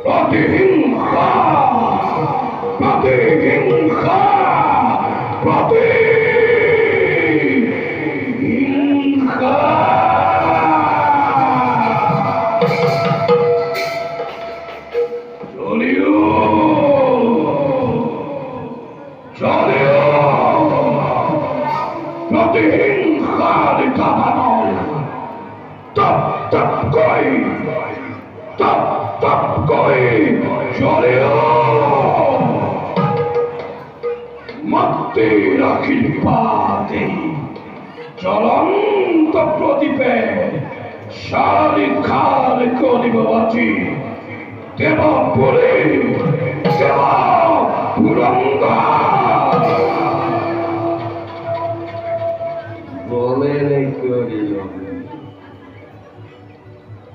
প্রতিহিংসা প্রতিহিংসা প্রতিহিংসা চলিও চলিও প্রতিহিংসার কামাল তপ তপ কই তপ তপ কই চলিও মত্তে রাখিল পাতে জ্বলন্ত প্রদীপে সারি খাল করিব বাঁচি দেব বলে দেব পুরঙ্গার বলে করিল